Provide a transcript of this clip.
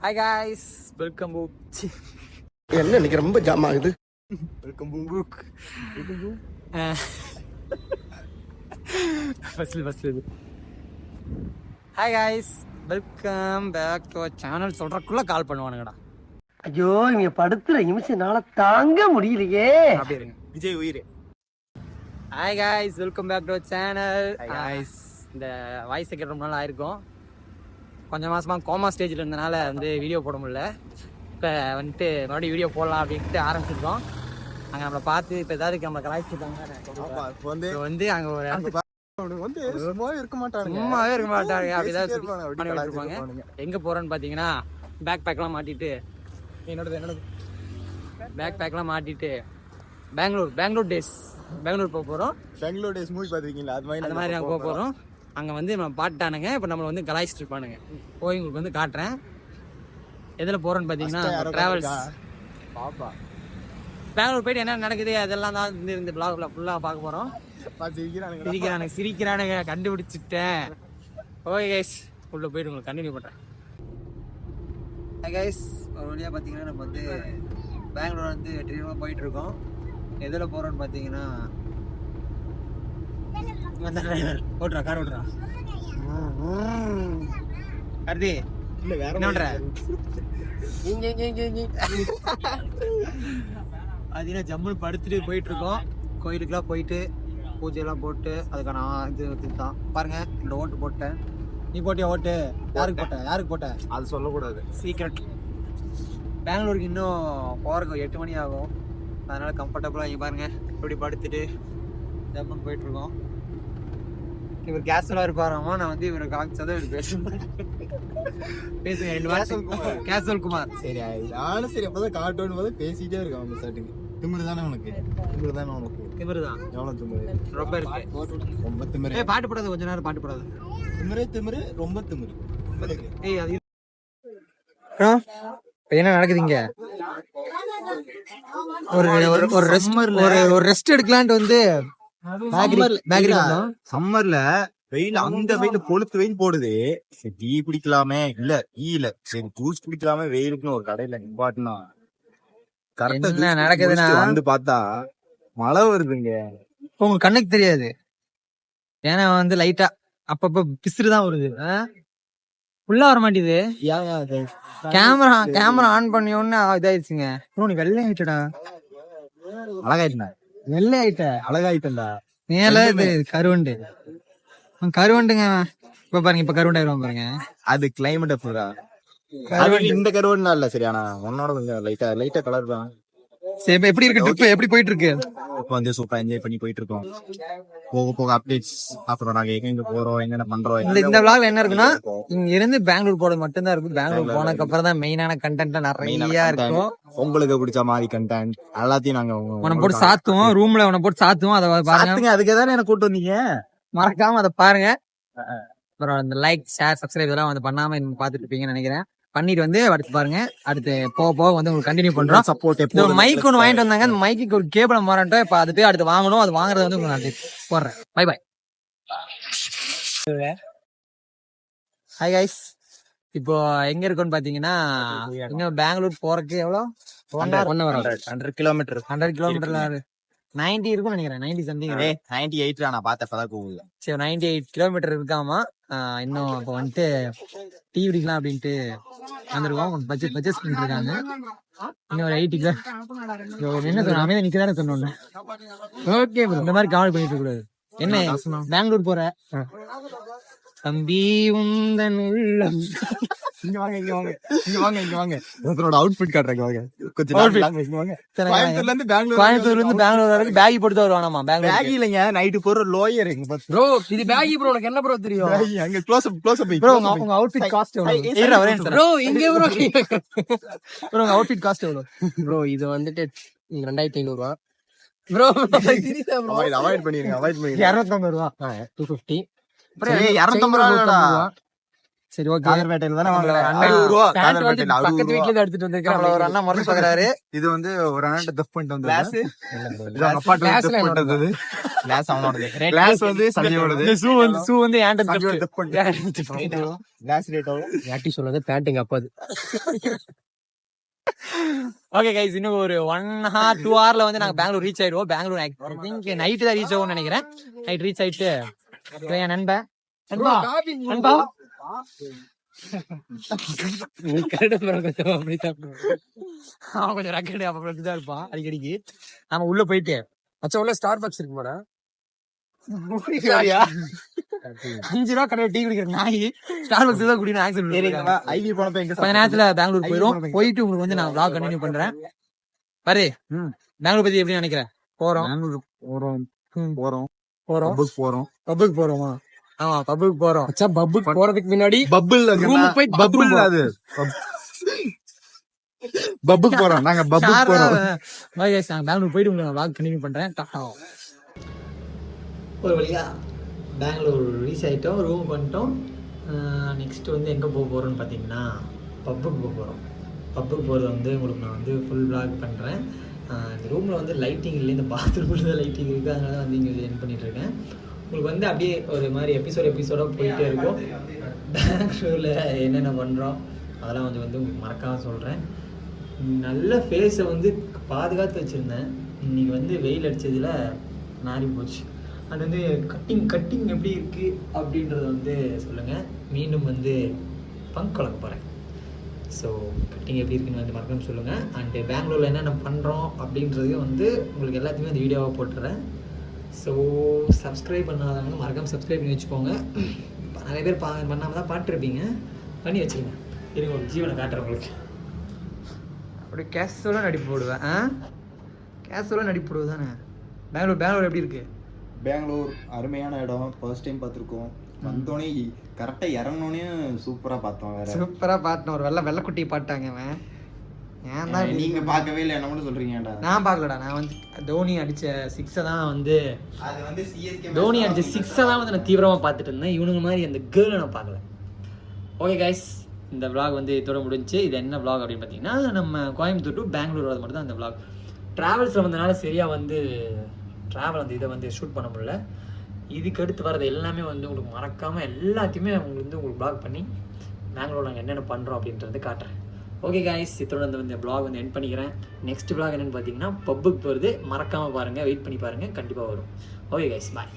Hi guys, welcome book. என்ன இன்னைக்கு ரொம்ப ஜாம் ஆகுது. Welcome book. First hi guys, welcome back to channel. சொல்றதுக்குள்ள கால் பண்ணுவானுங்கடா. ஐயோ, இங்க படுத்துற நிமிஷம்னால தாங்க முடியலையே. அப்படியே இருங்க. விஜய் உயிர். Hi guys, welcome back to channel. Guys, இந்த வாய்ஸ் கேட்க ரொம்ப நாள் ஆயிருக்கும். கொஞ்சம் மாசமாக கோமா ஸ்டேஜில் இருந்தனால வந்து வீடியோ போட முடியல. இப்போ வந்துட்டு மறுபடியும் வீடியோ போடலாம் அப்படின்ட்டு ஆரம்பிச்சிருக்கோம். அங்கே நம்மளை பார்த்து இப்போ ஏதாவது நம்மளை கலாய்ச்சிருக்காங்க. வந்து அங்கே ஒரு சும்மாவே இருக்க மாட்டாங்க அப்படிதான் இருப்பாங்க. எங்கே போகிறோன்னு பார்த்தீங்கன்னா பேக் பேக்லாம் மாட்டிட்டு என்னோடது பேக் பேக்லாம் மாட்டிட்டு பெங்களூர் போக போகிறோம். பெங்களூர் டேஸ் மூவி பார்த்துருக்கீங்களா? அது மாதிரி நாங்கள் போக போகிறோம். அங்கே வந்து நம்ம பாட்டானுங்க, இப்போ நம்மளை வந்து கலாய்ச்சிட்டு இருப்பானுங்க. போய் உங்களுக்கு வந்து காட்டுறேன். எதில் போகிறோன்னு பார்த்தீங்கன்னா ட்ராவல்ஸ். பாப்பா பெங்களூர் போயிட்டு என்ன நடக்குது அதெல்லாம் தான் வந்து இந்த பிளாக்ல ஃபுல்லாக பார்க்க போகிறோம். சிரிக்கிறானுங்க கண்டுபிடிச்சிட்டேன். ஓகே கைஸ், உள்ளே போயிட்டு உங்களுக்கு கண்டினியூ பண்ணுறேன். கைஸ், ஒரு வழியாக பார்த்தீங்கன்னா நம்ம வந்து பெங்களூர் வந்து வெற்றிகரமாக போயிட்டுருக்கோம். எதில் போகிறோன்னு பார்த்தீங்கன்னா ஓட்டுறா, கார் ஓட்டுறா. கருதி இல்ல வேற என்ன பண்ற? பார்த்தீங்கன்னா ஜம்முன்னு படுத்துட்டு போயிட்டு இருக்கோம். கோயிலுக்குலாம் போயிட்டு பூஜையெல்லாம் போட்டு அதுக்கான இது தான் பாருங்க. இந்த ஓட்டு போட்டேன். நீ போட்டியா ஓட்டு? யாருக்கு போட்ட? அது சொல்லக்கூடாது, சீக்ரெட். பெங்களூருக்கு இன்னும் போகிறதுக்கு 8 மணி ஆகும். அதனால கம்ஃபர்டபுளாக இங்கே பாருங்க இப்படி படுத்துட்டு ஜம்முன்னு போயிட்டு இருக்கோம். இவர் கேஷுவலா இருப்பாராமா. நான் வந்து இவரை காமிச்சாதான் இவர் பேசுங்க. கேஷுவல் குமார். சரி நானும் சரி அப்பதான் காட்டோன்னு போது பேசிட்டே இருக்கேன். அவங்க சாட்டுக்கு திமிரு தானே உனக்கு? திமிருதான். எவ்வளவு திமிரு? ரொம்ப இருக்கு. ரொம்ப திமிரு. பாட்டு போடாது, கொஞ்ச நேரம் பாட்டு போடாது. திமிரு ரொம்ப திமிரு. ஏய் அது என்ன நடக்குதுங்க? ஒரு ரெஸ்ட் எடுக்கலான்ட்டு வந்து சம்மர்ல வெயில், அந்த வெயில் கொளுத்து வெயில் போடுது. சரி டீ குடிக்கலாமே, இல்ல டீ இல்ல சரி ஜூஸ் குடிக்கலாமே வெயிலுக்குன்னு ஒரு கடையில நிப்பாட்டினா என்ன நடக்குதுன்னா வந்து பார்த்தா மழை வருதுங்க. உங்களுக்கு கண்ணுக்கு தெரியாது. ஏன்னா வந்து லைட்டா அப்பப்ப பிசுறுதான் வருது. ஃபுல்லா வர மாட்டேது. கேமரா ஆன் பண்ணி ஒன்னு இதாயிருச்சுங்க. நீ வெள்ளை ஆயிட்டடா. அழகாயிட்டா? வெள்ளை ஆயிட்ட. அழகாயிட்டா மேல இது கருவண்டுங்க. இப்ப பாருங்க, இப்ப கருவண்டாயிருவோம் பாருங்க. அது கிளைமேட் பூரா இந்த கருவண்டா இல்ல. சரி, ஆனா உன்னோட கொஞ்சம் லைட்டா கலர் தான். சரி, இப்ப எப்படி இருக்கு ட்ரிப்? எப்படி போயிட்டு இருக்கு? இப்ப வந்து சூப்பரா என்ஜாய் பண்ணி போயிட்டு இருக்கோம். போக அப்டேட்ஸ் அப்புறம் நாங்க எங்க போறோம், என்னென்ன பண்றோம். இந்த vlogல என்ன இருக்குன்னா, இங்க இருந்து பெங்களூர் போறது மட்டும்தான் இருக்கு. பெங்களூர் போனதுக்கு அப்புறம் தான் மெயினான கண்டென்ட் நிறைய இருக்கும். உங்களுக்கு பிடிச்ச மாதிரி கண்டென்ட் எல்லாத்தையும் நாங்க உன போட்டு சாத்துவோம். ரூம்ல உன போட்டு சாத்துவோம். அதை பாருங்க. அதுக்கு தானே என்ன கூட்டு வந்தீங்க. மறக்காம அதை பாருங்க. அப்புறம் இந்த லைக், ஷேர், சப்ஸ்கிரைப் இதெல்லாம் வந்து பண்ணாம பாத்துட்டு இருப்பீங்கன்னு நினைக்கிறேன். பண்ணிட்டு வந்து அடுத்து பாருங்க. அடுத்து போக வந்து உங்களுக்கு கண்டினியூ பண்றோம். சப்போர்ட். மைக் ஒன்று வாங்கிட்டு வந்தாங்க. அந்த மைக்கு ஒரு கேபிள மாறட்டும். இப்ப அது போய் அடுத்து வாங்கணும். அது வாங்குறது வந்து உங்களுக்கு நான் போடுறேன். By by. ஹாய் கைஸ், இப்போ எங்க இருக்கோன்னு பாத்தீங்கன்னா, இங்க பெங்களூர் போறதுக்கு எவ்வளவு? 100 கிலோமீட்டர். 100 கிலோமீட்டர்ல 90 இருக்கும்னு நினைக்கிறேன். 90 சம்திங். 98 நான் பார்த்தப்பதான் கூகுள்ல. சரி, 98 கிலோமீட்டர் இருக்காமா. இன்னும் இப்போ வந்துட்டு டீ குடிக்கலாம் அப்படின்ட்டு வந்திருக்கோம். பட்ஜெட் பண்ணிட்டு இருக்காங்க. இன்னும் ஒரு 80 கிலோ என்ன சொன்ன? அமைதியா நிக்கதானே சொன்னோன்னு. ஓகே ப்ரோ, இந்த மாதிரி காமெடி பண்ணிட்டு கூடாது. என்ன பெங்களூர் போற தம்பி உந்தன் உள்ளம். இங்க வாங்க. உங்களோட அவுட்ஃபிட் காட்டுறேன். வாங்க கொஞ்சம். கோயம்புத்தூர்ல இருந்து பெங்களூர் வரைக்கும் பேகி போட்டு வருவானாமா. பேகி இல்லைங்க, நைட்டு போற லோயர். ப்ரோ இது பேகி ப்ரோ. உனக்கு என்ன ப்ரோ தெரியும்? அங்க க்ளோஸ் அப் ப்ரோ. உங்க அவுட்ஃபிட் காஸ்ட் எவ்வளவு ப்ரோ? இங்க ப்ரோ ப்ரோ உங்க அவுட்ஃபிட் காஸ்ட் எவ்வளவு ப்ரோ? இது வந்துட்டு 2500 ரூபா ப்ரோ. அவாய்ட் பண்ணிருங்க. 250 ரூபா. 250. 250 ரூபா. சரி ஓகே. காதர்பேட்டையில தானே நம்மள வாங்குறேன். அண்ணா 60 ரூபா. பேண்ட் வந்து காதர்பேட்டையில 60 பக்கத்து ரூபா. வீட்ல இருந்து எடுத்துட்டு வந்திருக்கேன். ஒரு அண்ணா முறை பாக்குறாரு. இது வந்து ஒரு அண்ணன் தப்பு பண்ணிட்டு வந்தது. கிளாஸ் இது அவங்க அப்பா கிளாஸ்ல தப்பு பண்ணிட்டு வந்தது. கிளாஸ் அவனோடது. கிளாஸ் வந்து சஞ்சயோடது. ஷூ வந்து ஏன்டா சஞ்சயோட தப்பு பண்ணிட்டு. கிளாஸ் ரேட் ஆகும். யாட்டி சொன்னது பேண்ட் எங்க அப்பாது. ஓகே கைஸ், இன்னும் ஒரு 1 hour 2 hourல வந்து நாங்க பெங்களூர் ரீச் ஆயிடுவோம். பெங்களூர் ஐ திங்க் நைட் தான் ரீச் ஆகும்னு நினைக்கிறேன். நைட் ரீச் ஆயிட்டு என் நண்பன் நண்பா அவன் கொஞ்சம் ரக்கெட் அப்படிதான் இருப்பான் அடிக்கடிக்கு. நாம உள்ள போயிட்டு மச்ச உள்ள ஸ்டார் பாக்ஸ் இருக்கு போட 5 ரூபா கடையில டீ குடிக்கிற நாய் ஸ்டார் பாக்ஸ் தான் குடிக்கணும் ஆக்சிடென்ட். ஐவி போனப்ப எங்க கொஞ்ச நேரத்துல பெங்களூர் போயிடும். போயிட்டு உங்களுக்கு வந்து நான் vlog கண்டினியூ பண்றேன். பாரு பெங்களூர் பத்தி எப்படி நினைக்கிறேன்? போறோம் போறோம் போறோம் போறோம் பப்புக்கு போறோமா? ஆமா பப்புக்கு போறோம். பப்புக்கு போறதுக்கு முன்னாடி பப்பிள் போய் பப்பிள் அது பப்புக்கு போறோம். நாங்க பப்புக்கு போறோம். நான் பெங்களூர் போயிட்டு உங்களுக்கு vlog கண்டினியூ பண்றேன். ஒரு வழியா பெங்களூர் ரீச் ஆகிட்டோம், ரூமுக்கு வந்துட்டோம். நெக்ஸ்ட் வந்து எங்கே போக போகிறோன்னு பார்த்தீங்கன்னா பப்புக்கு போக போகிறோம். பப்புக்கு போகிறது வந்து உங்களுக்கு நான் வந்து ஃபுல் vlog பண்ணுறேன். இந்த ரூமில் வந்து லைட்டிங் இல்லை, இந்த பாத்ரூமில் தான் லைட்டிங் இருக்குது. அதனால தான் வந்து இங்கே என் பண்ணிகிட்ருக்கேன். உங்களுக்கு வந்து அப்படியே ஒரு மாதிரி எபிசோடாக போயிட்டே இருக்கும். பெங்களூரில் என்னென்ன பண்ணுறோம் அதெல்லாம் வந்து உங்களுக்கு மறக்காமல் சொல்கிறேன். நல்ல ஃபேஸை வந்து பாதுகாத்து வச்சுருந்தேன். இன்றைக்கி வந்து வெயில் அடித்ததில் நாரி போச்சு. அது வந்து கட்டிங் எப்படி இருக்குது அப்படின்றத வந்து சொல்லுங்கள். மீண்டும் வந்து பங்க் கலக்க போகிறேன். ஸோ கட்டிங் எப்படி இருக்குன்னு வந்து மறக்காம சொல்லுங்கள். அண்டு பெங்களூரில் என்னென்ன பண்ணுறோம் அப்படின்றதையும் வந்து உங்களுக்கு எல்லாத்தையுமே அந்த வீடியோவாக போட்டுறேன். ஸோ சப்ஸ்கிரைப் பண்ணாதவங்க மறக்காமல் சப்ஸ்கிரைப் பண்ணி வச்சுக்கோங்க. நிறைய பேர் பண்ணாமல் தான் பார்த்துருப்பீங்க, பண்ணி வச்சுருங்க. இருங்க ஒரு ஜீவனை காட்டுறேன் உங்களுக்கு. அப்படி கேஷுவலாக நடிப்பு போடுவேன். கேஷுவலாக நடிப்பு போடுவது தானே. பெங்களூர் எப்படி இருக்குது? பெங்களூர் அருமையான இடம். ஃபர்ஸ்ட் டைம் பார்த்துருக்கோம். வந்தோடனே கரெக்டாக இறங்கினோடனே சூப்பராக பார்த்தோம். வேற சூப்பராக பார்த்தோம். ஒரு வெள்ளைக்குட்டி பாட்டாங்க அவன். ஏன் தான் நீங்க பார்க்கவே இல்லை, என்ன மட்டும் சொல்றீங்கடா? நான் பார்க்கலடா. நான் வந்து தோனி அடிச்ச 6 தான் வந்து அது வந்து சிஎஸ்கே தோனி அடிச்ச 6 தான் வந்து நான் தீவிரமாக பார்த்துட்டு இருந்தேன். இவனுங்க மாதிரி அந்த கேர்ளை நான் பார்க்கல. ஓகே கைஸ், இந்த vlog வந்து இதோட முடிஞ்சு. இது என்ன vlog அப்படின்னு பார்த்தீங்கன்னா நம்ம கோயம்புத்தூர் டு பெங்களூர் அது மட்டும் தான் இந்த vlog. ட்ராவல்ஸில் வந்தனால சரியாக வந்து ட்ராவல் வந்து இதை வந்து ஷூட் பண்ண முடியல. இதுக்கு அடுத்து வரது எல்லாமே வந்து உங்களுக்கு மறக்காமல் எல்லாத்தையுமே உங்களுக்கு vlog பண்ணி பெங்களூர் நாங்கள் என்னென்ன பண்ணுறோம் அப்படின்றது காட்டுறேன். ஓகே கைஸ், இதோட வந்து vlog வந்து எண்ட் பண்ணிக்கிறேன். நெக்ஸ்ட் vlog என்னென்னு பார்த்தீங்கன்னா பப்புக்கு போகிறது. மறக்காமல் பாருங்கள், வெயிட் பண்ணி பாருங்கள், கண்டிப்பாக வரும். ஓகே கைஸ், பாய்.